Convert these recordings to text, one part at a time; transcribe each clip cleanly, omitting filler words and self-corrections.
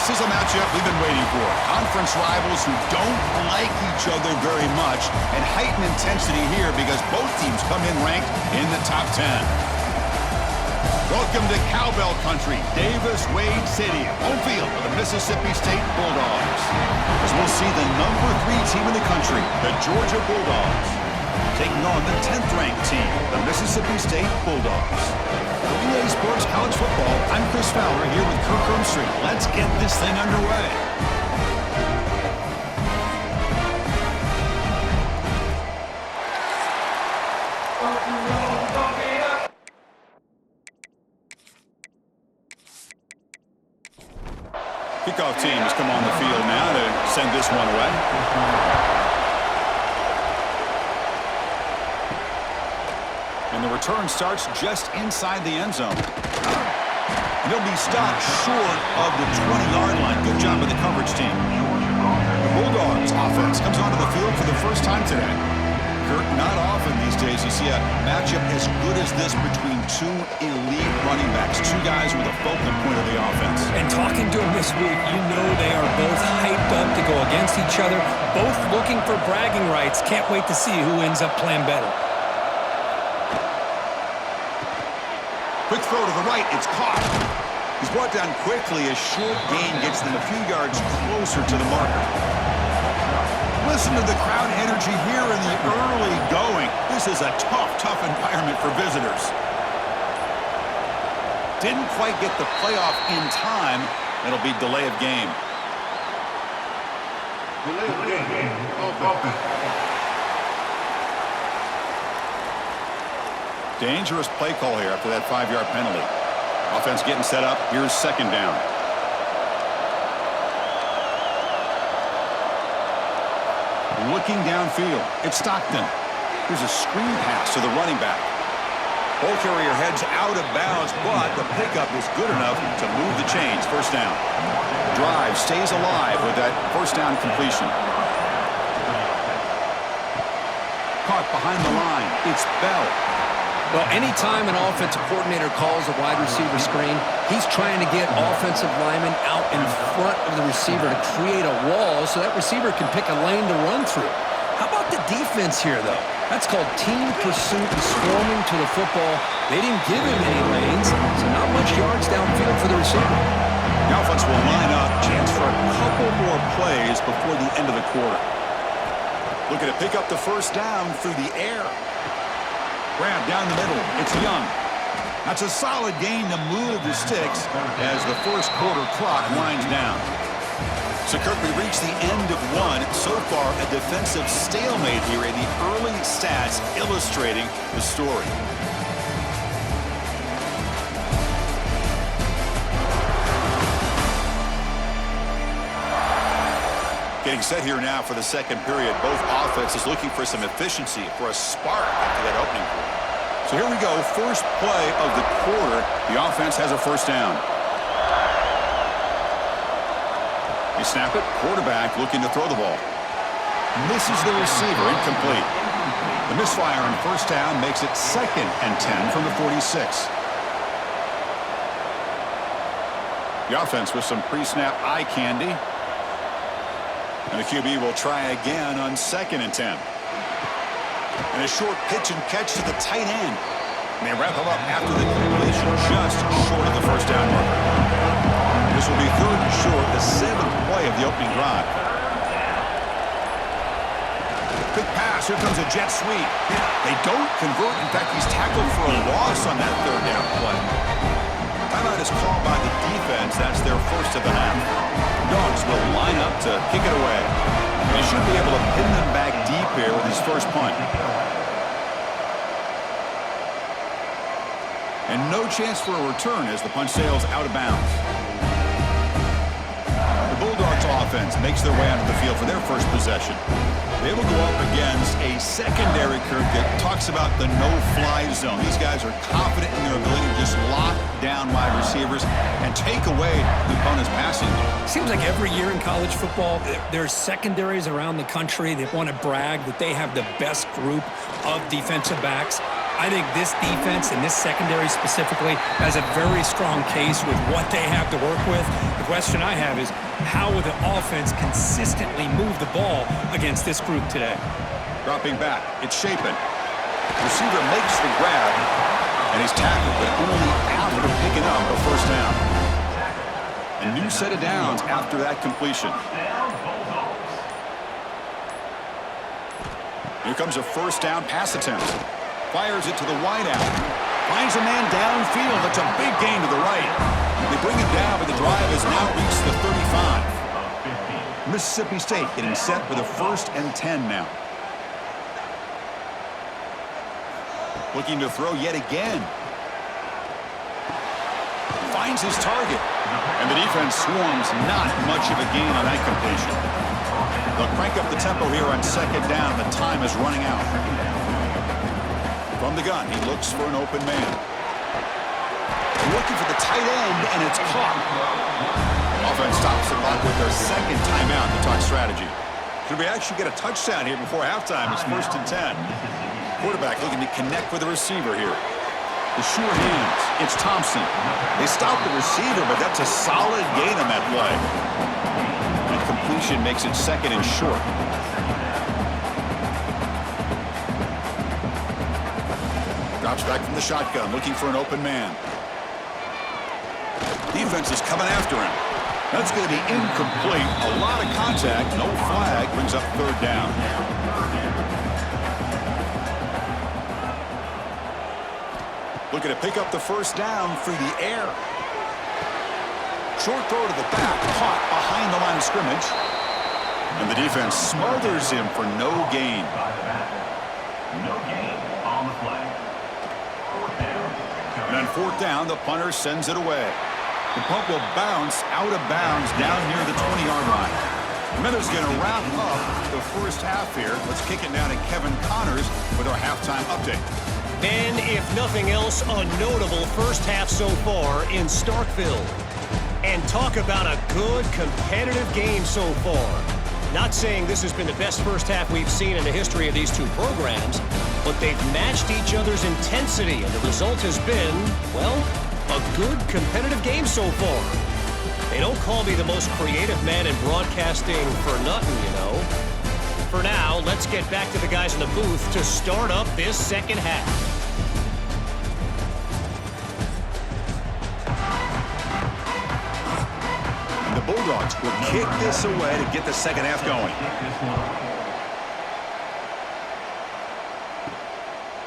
This is a matchup we've been waiting for. Conference rivals who don't like each other very much, and heightened intensity here because both teams come in ranked in the top 10. Welcome to Cowbell Country, Davis-Wade Stadium, home field for the Mississippi State Bulldogs. As we'll see the number 3 team in the country, the Georgia Bulldogs, taking on the 10th-ranked team, the Mississippi State Bulldogs. For EA Sports College Football, I'm Chris Fowler here with Kirk Hermstreet. Let's get this thing underway. Kickoff teams come on the field now to send this one away. And the return starts just inside the end zone. And he'll be stopped short of the 20-yard line. Good job by the coverage team. The Bulldogs offense comes onto the field for the first time today. Kirk, not often these days you see a matchup as good as this between 2 elite running backs, 2 guys with a focal point of the offense. And talking to them this week, you know they are both hyped up to go against each other, both looking for bragging rights. Can't wait to see who ends up playing better. Quick throw to the right, it's caught. He's brought down quickly as short gain gets them a few yards closer to the marker. Listen to the crowd energy here in the early going. This is a tough environment for visitors. Didn't quite get the playoff in time. It'll be delay of game. Delay of game. Dangerous play call here after that 5-yard penalty. Offense getting set up. Here's second down. Looking downfield. It's Stockton. Here's a screen pass to the running back. Ball carrier heads out of bounds, but the pickup is good enough to move the chains. First down. Drive stays alive with that first down completion. Caught behind the line. It's Bell. Well, anytime an offensive coordinator calls a wide receiver screen, he's trying to get offensive linemen out in front of the receiver to create a wall so that receiver can pick a lane to run through. How about the defense here, though? That's called team pursuit and swarming to the football. They didn't give him any lanes, so not much yards downfield for the receiver. The offense will line up. Chance for a couple more plays before the end of the quarter. Looking to pick up the first down through the air. Grab down the middle. It's Young. That's a solid gain to move the sticks as the first quarter clock winds down. So, Kirk, we reach the end of one. So far, a defensive stalemate here in the early stats illustrating the story. Getting set here now for the second period. Both offenses looking for some efficiency, for a spark after that opening quarter. So here we go. First play of the quarter. The offense has a first down. They snap it. Quarterback looking to throw the ball. Misses the receiver. Incomplete. The misfire on first down makes it 2nd and 10 from the 46. The offense with some pre-snap eye candy. And the QB will try again on 2nd and 10. And a short pitch and catch to the tight end. And they wrap him up after the completion, just short of the first down marker. This will be 3rd and short, the 7th play of the opening drive. Quick pass, here comes a jet sweep. They don't convert. In fact, he's tackled for a loss on that 3rd down play. Timeout is called by the defense. That's their first of the half. Dogs will line up to kick it away. And he should be able to pin them back deep here with his first punt. And no chance for a return as the punt sails out of bounds. The Bulldogs offense makes their way onto the field for their first possession. They will go up against a secondary, Kirk, that talks about the no-fly zone. These guys are confident in their ability to just lock down wide receivers and take away the opponent's passing. Seems like every year in college football, there's secondaries around the country that want to brag that they have the best group of defensive backs. I think this defense and this secondary specifically has a very strong case with what they have to work with question I have is, how will the offense consistently move the ball against this group today? Dropping back, it's Shapen. Receiver makes the grab, and he's tackled, but only after picking up a first down. A new set of downs after that completion. Here comes a first down pass attempt. Fires it to the wideout. Finds a man downfield. That's a big gain to the right. They bring him down, but the drive has now reached the 35. Mississippi State getting set for the 1st and 10 now. Looking to throw yet again. Finds his target. And the defense swarms. Not much of a gain on that completion. They'll crank up the tempo here on 2nd down. The time is running out. From the gun, he looks for an open man. Looking for the tight end, and it's caught. Offense stops the clock with their 2nd timeout to talk strategy. Should we actually get a touchdown here before halftime? It's 1st and 10. Quarterback looking to connect with the receiver here. The sure hands. It's Thompson. They stop the receiver, but that's a solid gain on that play. And completion makes it 2nd and short. Drops back from the shotgun, looking for an open man. Defense is coming after him. That's going to be incomplete. A lot of contact. No flag. Brings up 3rd down. Looking to pick up the first down through the air. Short throw to the back. Caught behind the line of scrimmage. And the defense smothers him for no gain. No gain on the play. 4th down. And on 4th down, the punter sends it away. The punt will bounce out of bounds down near the 20-yard line. Minutes going to wrap up the first half here. Let's kick it down to Kevin Connors with our halftime update. And if nothing else, a notable first half so far in Starkville. And talk about a good competitive game so far. Not saying this has been the best first half we've seen in the history of these two programs, but they've matched each other's intensity, and the result has been, well, a good competitive game so far. They don't call me the most creative man in broadcasting for nothing, you know. For now, let's get back to the guys in the booth to start up this second half. And the Bulldogs will kick this away to get the second half going.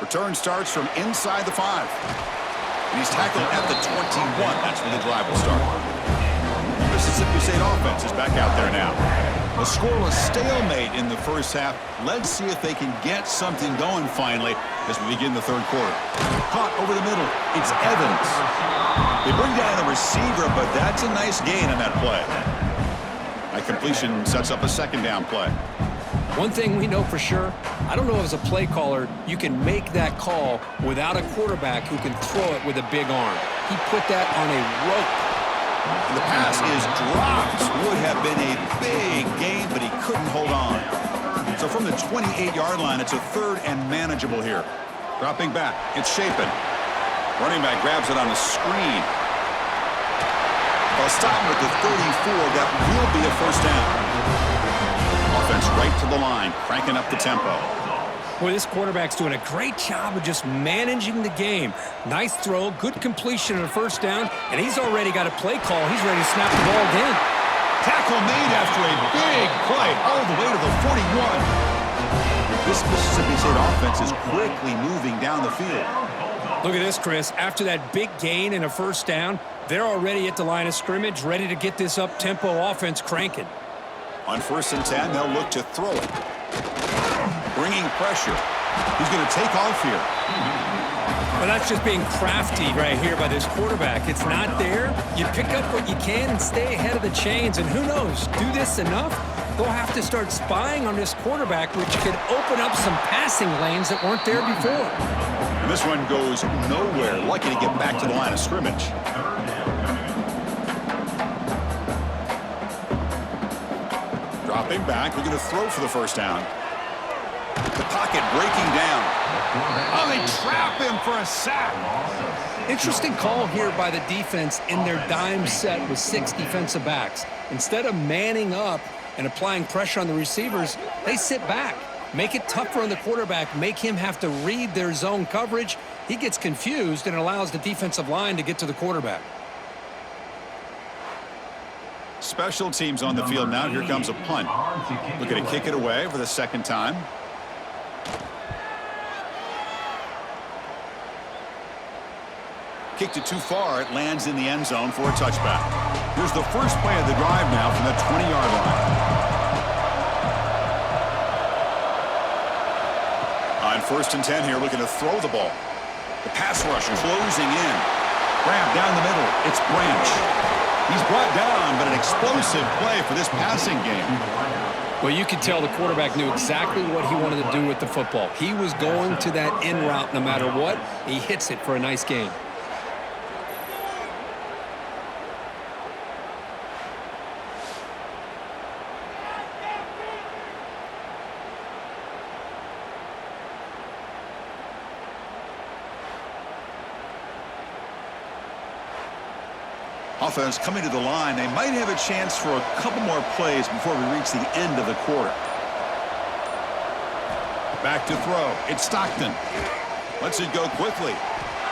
Return starts from inside the 5. And he's tackled at the 21. That's when the drive will start. The Mississippi State offense is back out there now. A scoreless stalemate in the first half. Let's see if they can get something going finally as we begin the 3rd quarter. Caught over the middle. It's Evans. They bring down the receiver, but that's a nice gain on that play. That completion sets up a 2nd down play. One thing we know for sure, I don't know as a play caller, you can make that call without a quarterback who can throw it with a big arm. He put that on a rope. And the pass is dropped. Would have been a big gain, but he couldn't hold on. So from the 28-yard line, it's a 3rd and manageable here. Dropping back, it's Shapen. Running back grabs it on the screen. They'll stop him at the 34. That will be a first down. Offense right to the line, cranking up the tempo. Boy, this quarterback's doing a great job of just managing the game. Nice throw, good completion on a first down, and he's already got a play call. He's ready to snap the ball again. Tackle made after a big play all the way to the 41. This Mississippi State offense is quickly moving down the field. Look at this, Chris. After that big gain and a first down, they're already at the line of scrimmage, ready to get this up-tempo offense cranking. On 1st and 10, they'll look to throw it. Bringing pressure. He's going to take off here. Well, that's just being crafty right here by this quarterback. It's not there. You pick up what you can and stay ahead of the chains. And who knows, do this enough, they'll have to start spying on this quarterback, which could open up some passing lanes that weren't there before. And this one goes nowhere. Lucky to get back to the line of scrimmage. Dropping back, we're going to throw for the first down. The pocket breaking down. Oh, they trap him for a sack. Interesting call here by the defense in their dime set with 6 defensive backs. Instead of manning up and applying pressure on the receivers, they sit back. Make it tougher on the quarterback, make him have to read their zone coverage. He gets confused and allows the defensive line to get to the quarterback. Special teams on the field now. Here comes a punt. Looking to kick it away for the second time. Kicked it too far. It lands in the end zone for a touchback. Here's the first play of the drive now from the 20-yard line. On 1st and 10 here, looking to throw the ball. The pass rush closing in. Grab down the middle. It's Branch. He's brought down, but an explosive play for this passing game. Well, you could tell the quarterback knew exactly what he wanted to do with the football. He was going to that in route no matter what. He hits it for a nice gain. Offense coming to the line. They might have a chance for a couple more plays before we reach the end of the quarter. Back to throw. It's Stockton. Lets it go quickly.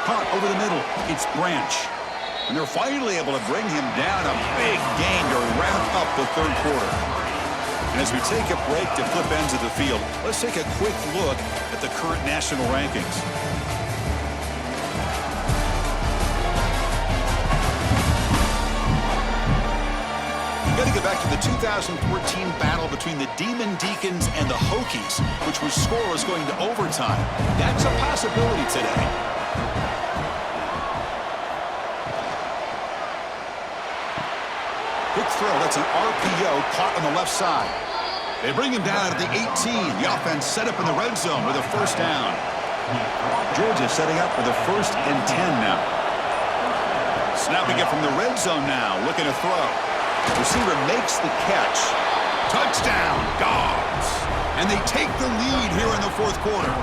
Caught over the middle. It's Branch. And they're finally able to bring him down. A big gain to wrap up the third quarter. And as we take a break to flip ends of the field, let's take a quick look at the current national rankings. Got to get back to the 2014 battle between the Demon Deacons and the Hokies, which was scoreless going to overtime. That's a possibility today. Quick throw. That's an RPO caught on the left side. They bring him down at the 18. The offense set up in the red zone with a first down. Georgia setting up for the 1st and 10 now. Snapping it from the red zone now. Looking to throw. Receiver makes the catch. Touchdown, Dogs. And they take the lead here in the fourth quarter.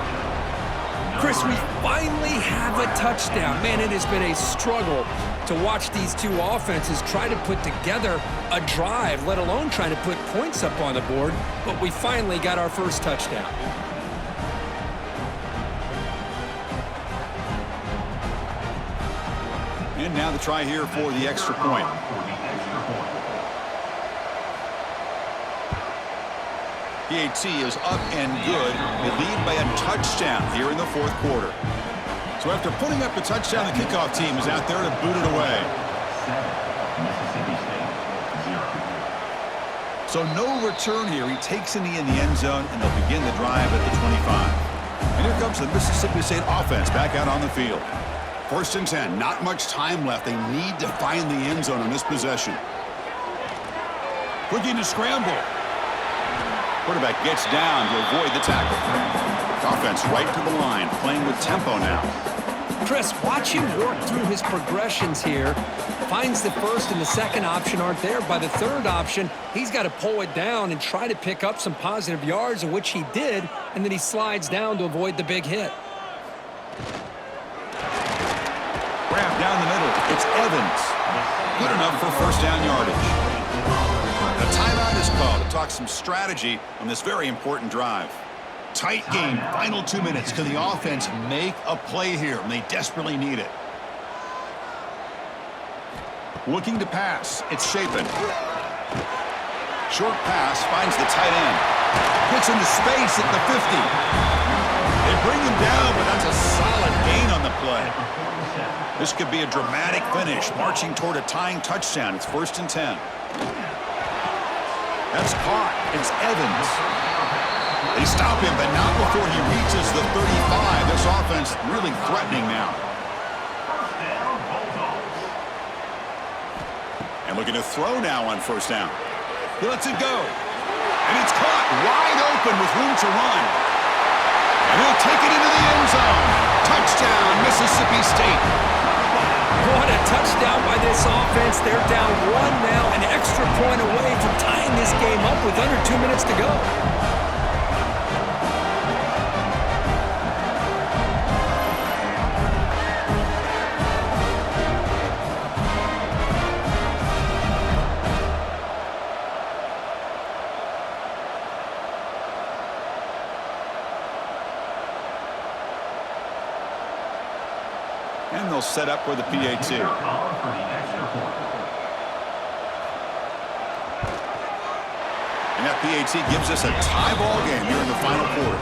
Chris, we finally have a touchdown. Man, it has been a struggle to watch these two offenses try to put together a drive, let alone trying to put points up on the board. But we finally got our first touchdown. And now the try here for the extra point. PAT is up and good. They lead by a touchdown here in the fourth quarter. So after putting up a touchdown, the kickoff team is out there to boot it away. So no return here. He takes in the end zone, and they'll begin the drive at the 25. And here comes the Mississippi State offense back out on the field. 1st and 10. Not much time left. They need to find the end zone on this possession. Looking to scramble. Quarterback gets down to avoid the tackle. Offense right to the line, playing with tempo now. Chris, watch him work through his progressions here. Finds the first and the second option aren't there. By the third option, he's got to pull it down and try to pick up some positive yards, of which he did, and then he slides down to avoid the big hit. Grab down the middle. It's Evans. Good enough for first down yardage. A timeout is called to talk some strategy on this very important drive. Tight game, final 2 minutes. Can the offense make a play here? And they desperately need it. Looking to pass. It's Shapen. Short pass finds the tight end. Gets into space at the 50. They bring him down, but that's a solid gain on the play. This could be a dramatic finish, marching toward a tying touchdown. It's 1st and 10. That's caught. It's Evans. They stop him, but not before he reaches the 35. This offense really threatening now. And looking to throw now on 1st down. He lets it go. And it's caught wide open with room to run. And he'll take it into the end zone. Touchdown, Mississippi State. What a touchdown by this offense. They're down 1 now, an extra point away from tying this game up with under 2 minutes to go. all set up for the PAT. Call for the extra point. And that PAT gives us a tie ball game here in the final quarter.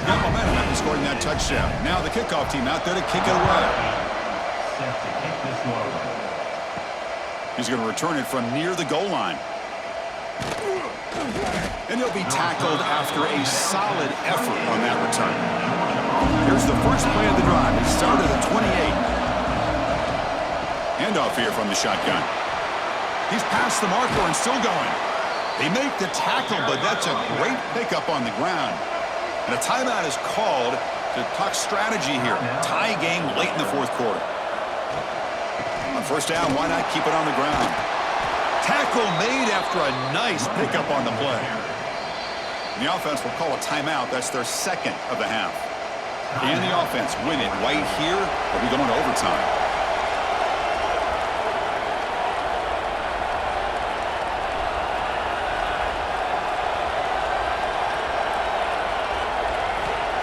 Got momentum after scoring that touchdown. Now the kickoff team out there to kick it away. Set to kick this one away. He's going to return it from near the goal line. And he'll be tackled after a solid effort on that return. Here's the first play of the drive. It started at 28. Handoff here from the shotgun. He's past the marker and still going. They make the tackle, but that's a great pickup on the ground. And a timeout is called to talk strategy here. Tie game late in the fourth quarter. On first down, why not keep it on the ground? Tackle made after a nice pickup on the play. And the offense will call a timeout. That's their second of the half. Can the offense win it right here, or are we going to overtime?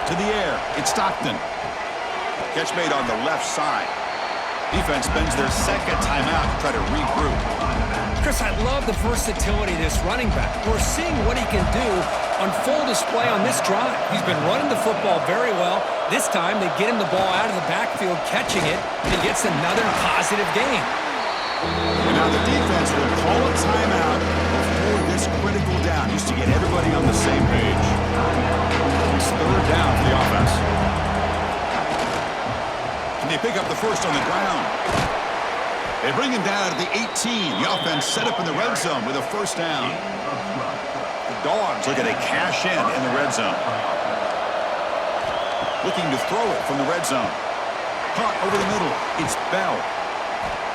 To the air, it's Stockton. Catch made on the left side. Defense spends their second timeout to try to regroup. Chris, I love the versatility of this running back. We're seeing what he can do on full display on this drive. He's been running the football very well. This time, they get him the ball out of the backfield, catching it, and he gets another positive gain. And now the defense will call a timeout before this critical down, just to get everybody on the same page. It's third down for the offense. And they pick up the first on the ground. They bring him down to the 18. The offense set up in the red zone with a first down. The Dogs looking to cash in the red zone. Looking to throw it from the red zone. Caught over the middle. It's Bell.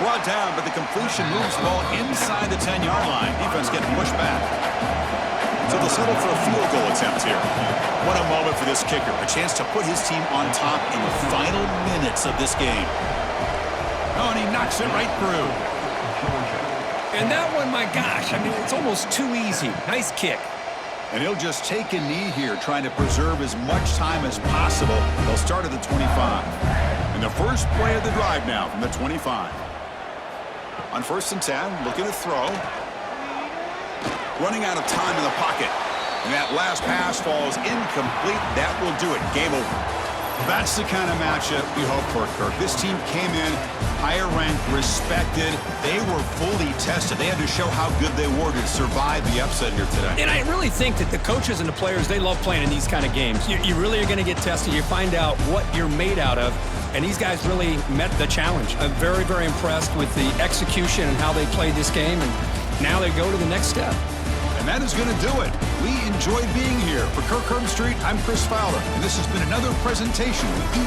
Brought down, but the completion moves the ball inside the 10-yard line. Defense getting pushed back. So they'll settle for a field goal attempt here. What a moment for this kicker. A chance to put his team on top in the final minutes of this game. Oh, and he knocks it right through. And that one, my gosh, I mean, it's almost too easy. Nice kick. And he'll just take a knee here, trying to preserve as much time as possible. They'll start at the 25. And the first play of the drive now from the 25. On first and 10, looking to throw. Running out of time in the pocket. And that last pass falls incomplete. That will do it. Game over. That's the kind of matchup we hope for, Kirk. This team came in higher ranked, respected. They were fully tested. They had to show how good they were to survive the upset here today. And I really think that the coaches and the players, they love playing in these kind of games. You really are going to get tested. You find out what you're made out of. And these guys really met the challenge. I'm very, very impressed with the execution and how they played this game. And now they go to the next step. And that is going to do it. We enjoyed being here. For Kirk Herbstreit, I'm Chris Fowler, and this has been another presentation of EA.